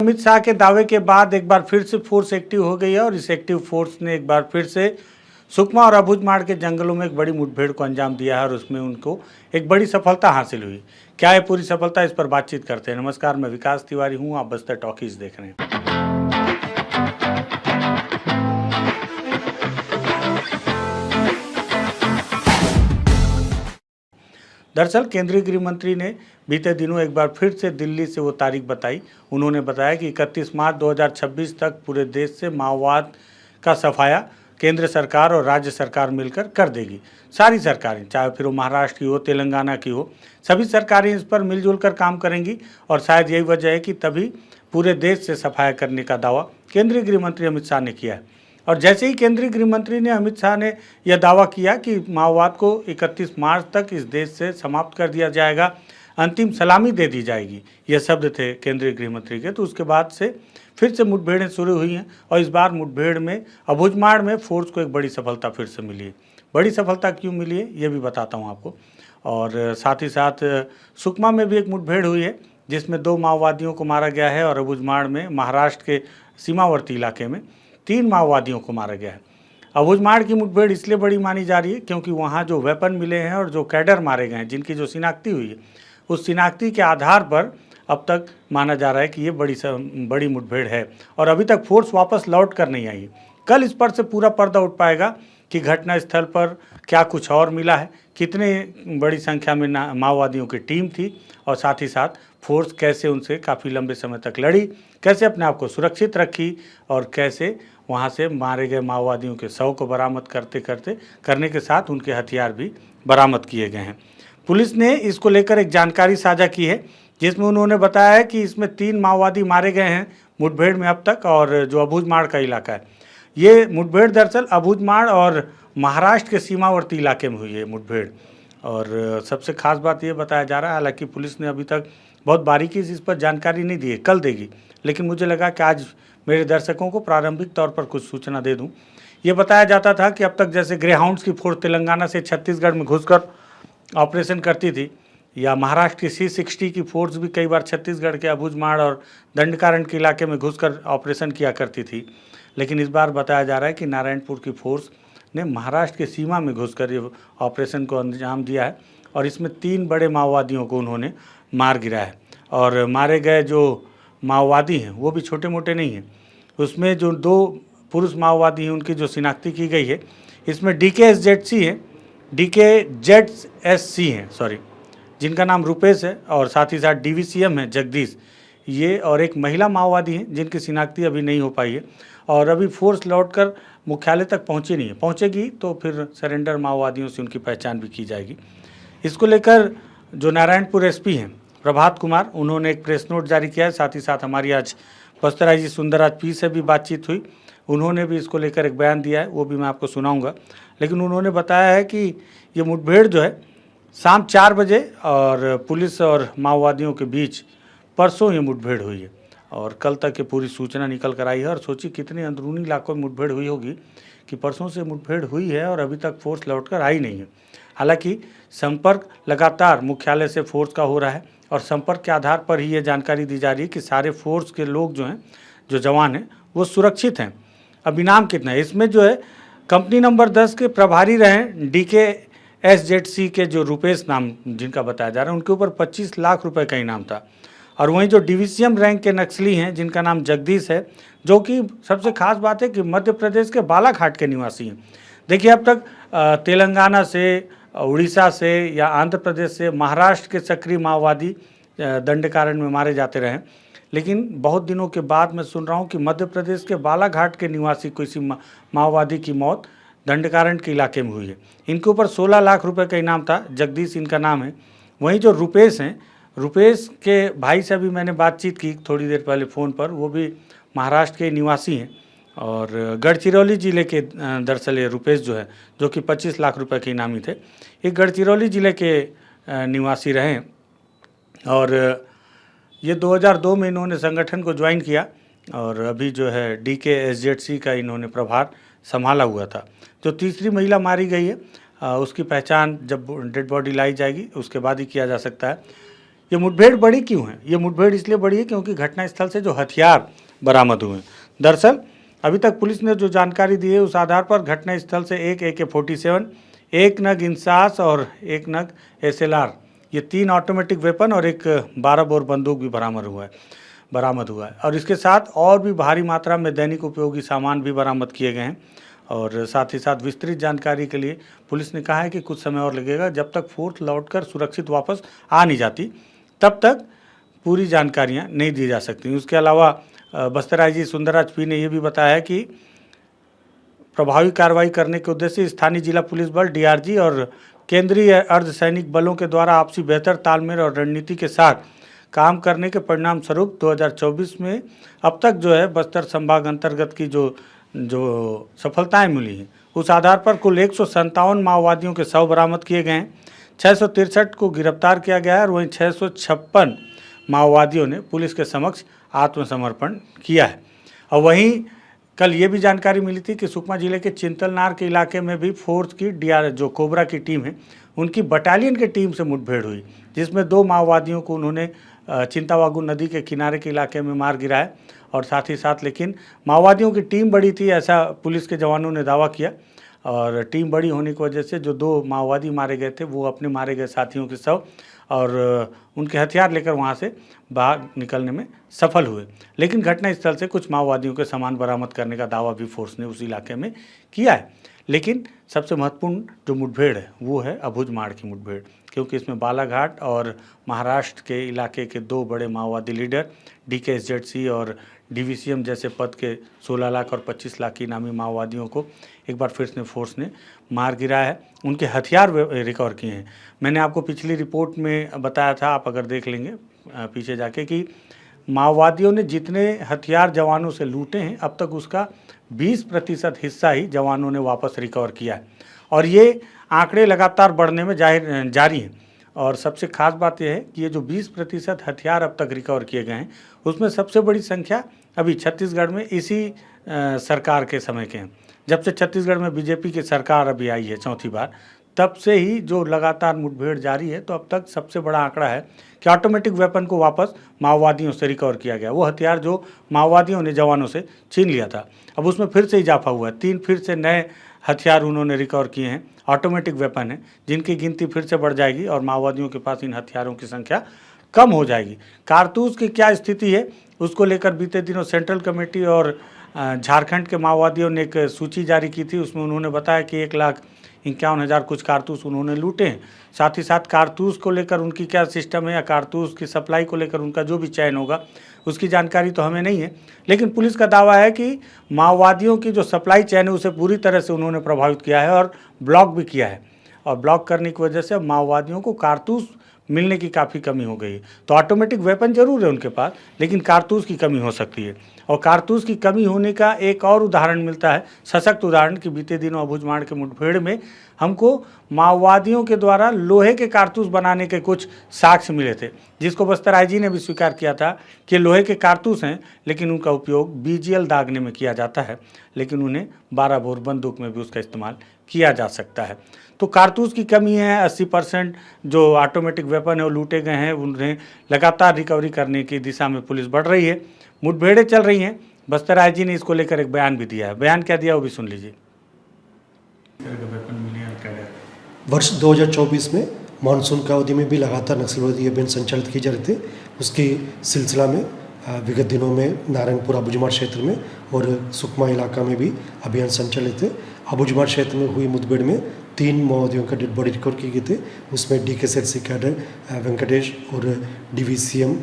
अमित शाह के दावे के बाद एक बार फिर से फोर्स एक्टिव हो गई है और इस एक्टिव फोर्स ने एक बार फिर से सुकमा और अबूझमाड़ के जंगलों में एक बड़ी मुठभेड़ को अंजाम दिया है और उसमें उनको एक बड़ी सफलता हासिल हुई। क्या है पूरी सफलता, इस पर बातचीत करते हैं। नमस्कार, मैं विकास तिवारी हूँ, आप बस्तर टॉकीज देख रहे हैं। दरअसल केंद्रीय गृह मंत्री ने बीते दिनों एक बार फिर से दिल्ली से वो तारीख बताई। उन्होंने बताया कि 31 मार्च 2026 तक पूरे देश से माओवाद का सफाया केंद्र सरकार और राज्य सरकार मिलकर कर देगी। सारी सरकारें, चाहे फिर वो महाराष्ट्र की हो, तेलंगाना की हो, सभी सरकारें इस पर मिलजुल कर काम करेंगी और शायद यही वजह है कि तभी पूरे देश से सफाया करने का दावा केंद्रीय गृह मंत्री अमित शाह ने किया है। और जैसे ही केंद्रीय गृह मंत्री ने अमित शाह ने यह दावा किया कि माओवाद को 31 मार्च तक इस देश से समाप्त कर दिया जाएगा, अंतिम सलामी दे दी जाएगी, ये शब्द थे केंद्रीय गृह मंत्री के, तो उसके बाद से फिर से मुठभेड़ें शुरू हुई हैं और इस बार मुठभेड़ में अबूझमाड़ में फोर्स को एक बड़ी सफलता फिर से मिली है। बड़ी सफलता क्यों मिली है ये भी बताता हूँ आपको। और साथ ही साथ सुकमा में भी एक मुठभेड़ हुई है जिसमें 2 माओवादियों को मारा गया है और अबूझमाड़ में महाराष्ट्र के सीमावर्ती इलाके में 3 माओवादियों को मारा गया है। अबूझमाड़ की मुठभेड़ इसलिए बड़ी मानी जा रही है क्योंकि वहाँ जो वेपन मिले हैं और जो कैडर मारे गए हैं, जिनकी जो शिनाख्ती हुई है, उस शिनाख्ती के आधार पर अब तक माना जा रहा है कि ये बड़ी मुठभेड़ है और अभी तक फोर्स वापस लौट कर नहीं आई है। कल इस पर से पूरा पर्दा उठ पाएगा कि घटनास्थल पर क्या कुछ और मिला है, कितने बड़ी संख्या में माओवादियों की टीम थी और साथ ही साथ फोर्स कैसे उनसे काफ़ी लंबे समय तक लड़ी, कैसे अपने आप को सुरक्षित रखी और कैसे वहाँ से मारे गए माओवादियों के शव को बरामद करने के साथ उनके हथियार भी बरामद किए गए हैं। पुलिस ने इसको लेकर एक जानकारी साझा की है जिसमें उन्होंने बताया है कि इसमें 3 माओवादी मारे गए हैं मुठभेड़ में अब तक। और जो अबूझमाड़ का इलाका है, ये मुठभेड़ दरअसल अबूझमाड़ और महाराष्ट्र के सीमावर्ती इलाके में हुई है मुठभेड़। और सबसे खास बात ये बताया जा रहा है, हालांकि पुलिस ने अभी तक बहुत बारीकी से इस पर जानकारी नहीं दी है, कल देगी, लेकिन मुझे लगा कि आज मेरे दर्शकों को प्रारंभिक तौर पर कुछ सूचना दे दूं। ये बताया जाता था कि अब तक जैसे ग्रेहाउंड्स की फोर्स तेलंगाना से छत्तीसगढ़ में घुसकर ऑपरेशन करती थी, या महाराष्ट्र की C-60 की फोर्स भी कई बार छत्तीसगढ़ के अबूझमाड़ और दंडकारण्य के इलाके में घुसकर ऑपरेशन किया करती थी, लेकिन इस बार बताया जा रहा है कि नारायणपुर की फोर्स ने महाराष्ट्र की सीमा में घुसकर ये ऑपरेशन को अंजाम दिया है और इसमें 3 बड़े माओवादियों को उन्होंने मार गिराया है। और मारे गए जो माओवादी हैं वो भी छोटे मोटे नहीं हैं। उसमें जो 2 पुरुष माओवादी हैं उनकी जो शिनाख्ती की गई है, इसमें DKSZC हैं, जिनका नाम रुपेश है, और साथ ही साथ DVCM है जगदीश, ये, और एक महिला माओवादी हैं जिनकी शिनाख्ती अभी नहीं हो पाई है और अभी फोर्स लौटकर मुख्यालय तक पहुंची नहीं है। पहुंचेगी तो फिर सरेंडर माओवादियों से उनकी पहचान भी की जाएगी। इसको लेकर जो नारायणपुर SP हैं प्रभात कुमार, उन्होंने एक प्रेस नोट जारी किया है। साथ ही साथ हमारी आज बस्तर IG सुंदरराज P से भी बातचीत हुई, उन्होंने भी इसको लेकर एक बयान दिया है, वो भी मैं आपको सुनाऊंगा। लेकिन उन्होंने बताया है कि ये मुठभेड़ जो है शाम 4 बजे और पुलिस और माओवादियों के बीच परसों ये मुठभेड़ हुई है और कल तक ये पूरी सूचना निकल कर आई है। और सोचिए कितने अंदरूनी इलाकों में मुठभेड़ हुई होगी कि परसों से मुठभेड़ हुई है और अभी तक फोर्स लौटकर आई नहीं है। हालांकि संपर्क लगातार मुख्यालय से फोर्स का हो रहा है और संपर्क के आधार पर ही ये जानकारी दी जा रही है कि सारे फोर्स के लोग जो हैं, जो जवान हैं, वो सुरक्षित हैं। अब इनाम कितना है इसमें, जो है कंपनी नंबर 10 के प्रभारी रहे DKSZC के जो रुपेश नाम जिनका बताया जा रहा है, उनके ऊपर 25 लाख रुपए का इनाम था। और वहीं जो DVCM रैंक के नक्सली हैं जिनका नाम जगदीश है, जो कि सबसे खास बात है कि मध्य प्रदेश के बालाघाट के निवासी हैं। देखिए अब तक तेलंगाना से, उड़ीसा से या आंध्र प्रदेश से, महाराष्ट्र के सक्रिय माओवादी दंडकारण्य में मारे जाते रहे, लेकिन बहुत दिनों के बाद मैं सुन रहा हूँ कि मध्य प्रदेश के बालाघाट के निवासी किसी माओवादी की मौत दंडकारण्य के इलाके में हुई है। इनके ऊपर 16 लाख रुपए का इनाम था, जगदीश इनका नाम है। वहीं जो रुपेश हैं, रुपेश के भाई से भी मैंने बातचीत की थोड़ी देर पहले फ़ोन पर, वो भी महाराष्ट्र के निवासी हैं और गढ़चिरौली ज़िले के दरअसल ये रुपेश जो है, जो कि 25 लाख रुपए के इनामी थे, ये गढ़चिरौली ज़िले के निवासी रहे और ये 2002 में इन्होंने संगठन को ज्वाइन किया और अभी जो है DKSZC का इन्होंने प्रभार संभाला हुआ था। जो तीसरी महिला मारी गई है उसकी पहचान जब डेड बॉडी लाई जाएगी उसके बाद ही किया जा सकता है। ये मुठभेड़ बड़ी क्यों है? ये मुठभेड़ इसलिए बड़ी है क्योंकि घटनास्थल से जो हथियार बरामद हुए हैं। दरअसल अभी तक पुलिस ने जो जानकारी दी है उस आधार पर घटनास्थल से एक AK-47, एक नग इंसास और एक नग SLR, ये 3 ऑटोमेटिक वेपन और एक 12 बोर बंदूक भी बरामद हुआ है और इसके साथ और भी भारी मात्रा में दैनिक उपयोगी सामान भी बरामद किए गए हैं। और साथ ही साथ विस्तृत जानकारी के लिए पुलिस ने कहा है कि कुछ समय और लगेगा, जब तक फोर्स लौटकर सुरक्षित वापस आ नहीं जाती तब तक पूरी जानकारियां नहीं दी जा सकती। उसके अलावा बस्तर आईजी सुंदरराज पी ने यह भी बताया कि प्रभावी कार्रवाई करने के उद्देश्य से स्थानीय जिला पुलिस बल DRG और केंद्रीय अर्धसैनिक बलों के द्वारा आपसी बेहतर तालमेल और रणनीति के साथ काम करने के परिणाम स्वरूप 2024 में अब तक जो है बस्तर संभाग अंतर्गत की जो सफलताएं मिली हैं उस आधार पर कुल 157 माओवादियों के शव बरामद किए गए हैं। 663 को गिरफ्तार किया गया है और वहीं 656 माओवादियों ने पुलिस के समक्ष आत्मसमर्पण किया है। और वहीं कल ये भी जानकारी मिली थी कि सुकमा जिले के चिंतलनार के इलाके में भी फोर्स की जो कोबरा की टीम है उनकी बटालियन की टीम से मुठभेड़ हुई, जिसमें 2 माओवादियों को उन्होंने चिंतावागू नदी के किनारे के इलाके में मार गिराया और साथ ही साथ लेकिन माओवादियों की टीम बड़ी थी ऐसा पुलिस के जवानों ने दावा किया और टीम बड़ी होने की वजह से जो 2 माओवादी मारे गए थे वो अपने मारे गए साथियों के शव और उनके हथियार लेकर वहां से बाहर निकलने में सफल हुए। लेकिन घटनास्थल से कुछ माओवादियों के सामान बरामद करने का दावा भी फोर्स ने उस इलाके में किया है। लेकिन सबसे महत्वपूर्ण जो मुठभेड़ है वो है अबुझमाड़ की मुठभेड़, क्योंकि इसमें बालाघाट और महाराष्ट्र के इलाके के 2 बड़े माओवादी लीडर DKSZC और DVCM जैसे पद के 16 लाख और 25 लाख की इनामी माओवादियों को एक बार फिर से फोर्स ने मार गिराया है। उनके हथियार रिकवर किए हैं। मैंने आपको पिछली रिपोर्ट में बताया था, आप अगर देख लेंगे पीछे जाके, कि माओवादियों ने जितने हथियार जवानों से लूटे हैं अब तक उसका 20% हिस्सा ही जवानों ने वापस रिकवर किया है और ये आंकड़े लगातार बढ़ने में जारी हैं। और सबसे खास बात यह है कि ये जो 20% हथियार अब तक रिकवर किए गए हैं उसमें सबसे बड़ी संख्या अभी छत्तीसगढ़ में इसी सरकार के समय के हैं। जब से छत्तीसगढ़ में बीजेपी की सरकार अभी आई है चौथी बार, तब से ही जो लगातार मुठभेड़ जारी है, तो अब तक सबसे बड़ा आंकड़ा है कि ऑटोमेटिक वेपन को वापस माओवादियों से रिकवर किया गया। वो हथियार जो माओवादियों ने जवानों से छीन लिया था, अब उसमें फिर से इजाफा हुआ है। 3 फिर से नए हथियार उन्होंने रिकवर किए हैं, ऑटोमेटिक वेपन है, जिनकी गिनती फिर से बढ़ जाएगी और माओवादियों के पास इन हथियारों की संख्या कम हो जाएगी। कारतूस की क्या स्थिति है उसको लेकर बीते दिनों सेंट्रल कमेटी और झारखंड के माओवादियों ने एक सूची जारी की थी। उसमें उन्होंने बताया कि 1,51,000 कुछ कारतूस उन्होंने लूटे हैं। साथ ही साथ कारतूस को लेकर उनकी क्या सिस्टम है या कारतूस की सप्लाई को लेकर उनका जो भी चयन होगा उसकी जानकारी तो हमें नहीं है, लेकिन पुलिस का दावा है कि माओवादियों की जो सप्लाई चैन है उसे पूरी तरह से उन्होंने प्रभावित किया है और ब्लॉक भी किया है। और ब्लॉक करने की वजह से माओवादियों को कारतूस मिलने की काफ़ी कमी हो गई है। तो ऑटोमेटिक वेपन जरूर है उनके पास, लेकिन कारतूस की कमी हो सकती है। और कारतूस की कमी होने का एक और उदाहरण मिलता है, सशक्त उदाहरण, कि बीते दिनों अबुझमाड़ के मुठभेड़ में हमको माओवादियों के द्वारा लोहे के कारतूस बनाने के कुछ साक्ष्य मिले थे, जिसको बस्तर आईजी ने भी स्वीकार किया था कि लोहे के कारतूस हैं, लेकिन उनका उपयोग BGL दागने में किया जाता है, लेकिन उन्हें 12 बोर बंदूक में भी उसका इस्तेमाल किया जा सकता है। तो कारतूस की कमी है। 80% जो ऑटोमेटिक वेपन है वो लूटे गए हैं, उन्हें लगातार रिकवरी करने की दिशा में पुलिस बढ़ रही है। मुठभेड़ें चल रही हैं। बस्तर आईजी ने इसको लेकर एक बयान भी दिया है। बयान क्या दिया वो भी सुन लीजिए। वर्ष 2024 में मानसून का अवधि में भी लगातार नक्सलवादी अभियान संचालित किए जा रहे थे। उसके सिलसिला में विगत दिनों में नारायणपुर अबुझमाड़ क्षेत्र में और सुकमा इलाका में भी अभियान संचालित थे। अबुझमाड़ क्षेत्र में हुई मुठभेड़ में 3 माओवादियों का डेड बॉडी रिकवर किए गए थे। उसमें DKSZC कैडर वेंकटेश और DVCM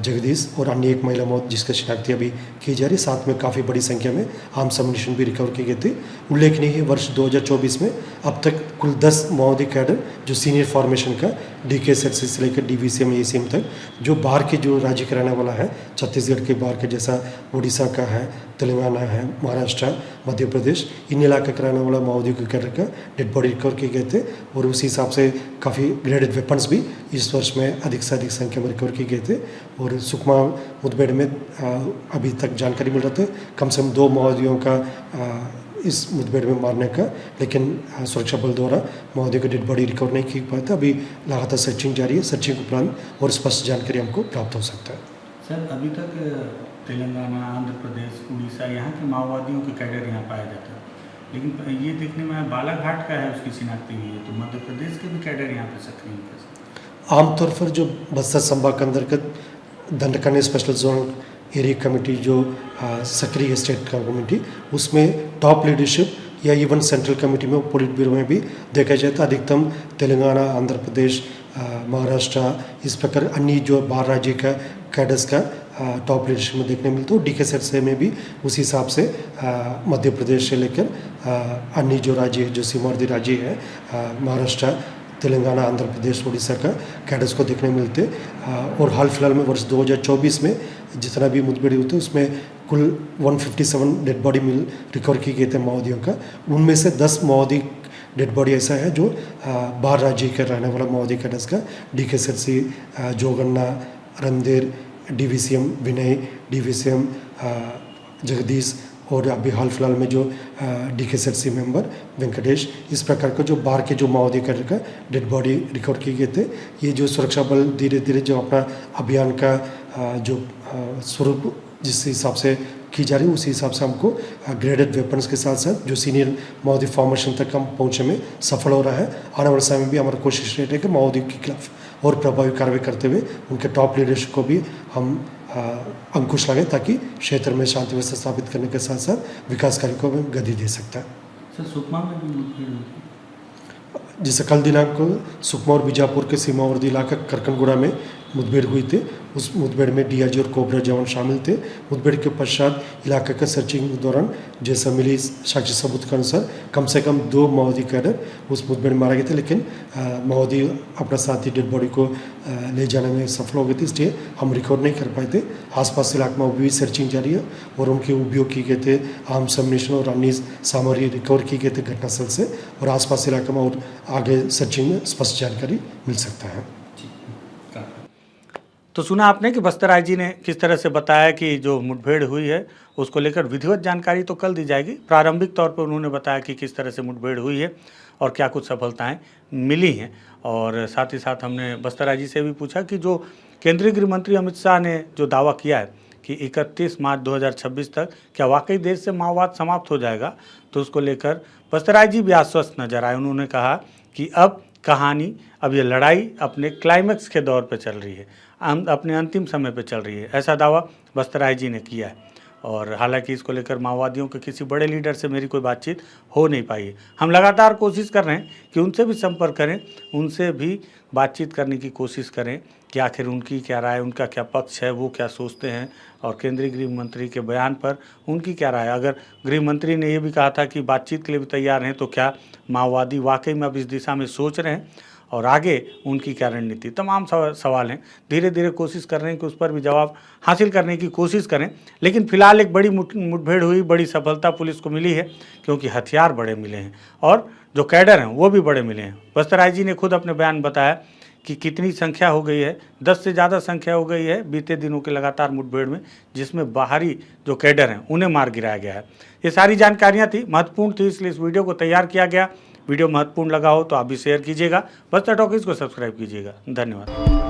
जगदीश और अन्य एक महिला मौत जिसका शिनाख्ती अभी की जा रही। साथ में काफ़ी बड़ी संख्या में आर्म्स अम्युनिशन भी रिकवर किए गए थे। उल्लेखनीय है वर्ष 2024 में अब तक कुल 10 माओवादी कैडर जो सीनियर फॉर्मेशन का DKSZC से लेकर DVCM ACM तक जो बाहर के जो राज्य का रहने वाला है, छत्तीसगढ़ के बाहर के जैसा उड़ीसा का है, तेलंगाना है, महाराष्ट्र, मध्य प्रदेश, इन इलाके का रहने वाला माओवादी के कैडर का डेड बॉडी रिकवर किए गए थे। और उसी हिसाब से काफ़ी ग्रेडेड वेपन्स भी इस वर्ष में अधिक से अधिक संख्या में रिकवर किए गए थे। और सुकमा मुठभेड़ में अभी तक जानकारी मिल रहा था कम से कम 2 माओवादियों का इस मुठभेड़ में मारने का, लेकिन सुरक्षा बल द्वारा माओवादियों की डेड बॉडी रिकवर नहीं की पाया था। अभी लगातार सर्चिंग जारी है। सर्चिंग के उपरांत और स्पष्ट जानकारी हमको प्राप्त हो सकता है। सर, अभी तक तेलंगाना, आंध्र प्रदेश, उड़ीसा यहाँ के माओवादियों के कैडर यहाँ पाया जाता है, लेकिन ये देखने में बालाघाट का है उसकी शिनाख्ती हुई है, तो मध्य प्रदेश के भी कैडर यहाँ पे सक्रिय हैं। आमतौर पर जो बस्तर संभाग के अंतर्गत दंडकानी स्पेशल जोन एरिया कमेटी जो सक्रिय स्टेट कमेटी, उसमें टॉप लीडरशिप या इवन सेंट्रल कमेटी में, पोलिट ब्यूरो में भी देखा जाए तो अधिकतम तेलंगाना, आंध्र प्रदेश, महाराष्ट्र, इस प्रकार अन्य जो बाहर राज्य का कैडर्स का टॉप लीडरशिप में देखने मिलता है। DK से में भी उसी हिसाब से मध्य प्रदेश से लेकर अन्य जो राज्य जो सीमावर्ती राज्य है, महाराष्ट्र, तेलंगाना, आंध्र प्रदेश, उड़ीसा का कैडर्स को देखने मिलते। और हाल फिलहाल में वर्ष 2024 में जितना भी मुठभेड़ होते उसमें कुल 157 डेड बॉडी रिकवर की गए थे माओवादियों का। उनमें से 10 माओवादी डेड बॉडी ऐसा है जो बाहर राज्य के रहने वाला माओवादी कैडर्स का, DK, जोगन्ना, रणधीर, DVCM विनय, DVCM जगदीश, और अभी हाल फिलहाल में जो DK मेंबर वेंकटेश, इस प्रकार का जो बाहर के जो माओवादी कैडर का डेड बॉडी रिकवर किए गए थे। ये जो सुरक्षा बल धीरे धीरे जो अपना अभियान का जो स्वरूप जिस हिसाब से की जा रही है, उसी हिसाब से हमको ग्रेडेड वेपन्स के साथ साथ जो सीनियर माओवादी फॉर्मेशन तक हम पहुँचने में सफल हो रहा है। आने वाले समय में भी हमारी कोशिश रहेगी कि माओवादी के खिलाफ और प्रभावी कार्रवाई करते हुए उनके टॉप लीडरशिप को भी हम अंकुश लगाए, ताकि क्षेत्र में शांति व्यवस्था स्थापित करने के साथ साथ विकास कार्य को भी गति दे सकता है। सर, सुकमा में भी मुठभेड़ हुई, जैसे कल दिनांक को सुकमा और बीजापुर के सीमावर्ती इलाका करकनगुड़ा में मुठभेड़ हुई थी। उस मुठभेड़ में DRG और कोबरा जवान शामिल थे। मुठभेड़ के पश्चात इलाके का सर्चिंग के दौरान जैसा मिली साक्षी सबूत के अनुसार कम से कम 2 माओवादी कैडर उस मुठभेड़ में मारे गए थे, लेकिन माओवादी अपना साथी डेड बॉडी को ले जाने में सफल हो गए थे, इसलिए हम रिकवर नहीं कर पाए थे। आसपास इलाके में भी सर्चिंग जारी है और उनके उपयोग किए गए थे आर्म्स एम्युनिशन और अन्य सामग्री रिकवर की गए थे घटनास्थल से, और आसपास इलाके में और आगे सर्चिंग में स्पष्ट जानकारी मिल सकता है। तो सुना आपने कि बस्तर IG ने किस तरह से बताया कि जो मुठभेड़ हुई है उसको लेकर विधिवत जानकारी तो कल दी जाएगी। प्रारंभिक तौर पर उन्होंने बताया कि किस तरह से मुठभेड़ हुई है और क्या कुछ सफलताएं मिली हैं, और साथ ही साथ हमने बस्तर IG से भी पूछा कि जो केंद्रीय गृह मंत्री अमित शाह ने जो दावा किया है कि 31 मार्च 2026 तक क्या वाकई देश से माओवाद समाप्त हो जाएगा, तो उसको लेकर बस्तर IG भी आश्वस्त नजर आए। उन्होंने कहा कि अब ये लड़ाई अपने क्लाइमैक्स के दौर पर चल रही है, अपने अंतिम समय पे चल रही है, ऐसा दावा बस्तर IG ने किया है। और हालांकि इसको लेकर माओवादियों के किसी बड़े लीडर से मेरी कोई बातचीत हो नहीं पाई है। हम लगातार कोशिश कर रहे हैं कि उनसे भी संपर्क करें, उनसे भी बातचीत करने की कोशिश करें कि आखिर उनकी क्या राय, उनका क्या पक्ष है, वो क्या सोचते हैं, और केंद्रीय गृह मंत्री के बयान पर उनकी क्या राय। अगर गृह मंत्री ने ये भी कहा था कि बातचीत के लिए भी तैयार हैं, तो क्या माओवादी वाकई में अब इस दिशा में सोच रहे हैं, और आगे उनकी क्या रणनीति, तमाम सवाल हैं। धीरे धीरे कोशिश कर रहे हैं कि उस पर भी जवाब हासिल करने की कोशिश करें। लेकिन फिलहाल एक बड़ी मुठभेड़ हुई, बड़ी सफलता पुलिस को मिली है, क्योंकि हथियार बड़े मिले हैं और जो कैडर हैं वो भी बड़े मिले हैं। बस्तर IG ने खुद अपने बयान बताया कि कितनी संख्या हो गई है, 10 से ज़्यादा संख्या हो गई है बीते दिनों के लगातार मुठभेड़ में, जिसमें बाहरी जो कैडर हैं उन्हें मार गिराया गया है। ये सारी जानकारियाँ थी, महत्वपूर्ण थी, इसलिए इस वीडियो को तैयार किया गया। वीडियो महत्वपूर्ण लगा हो तो आप भी शेयर कीजिएगा। बस्तर टॉकीज को सब्सक्राइब कीजिएगा। धन्यवाद।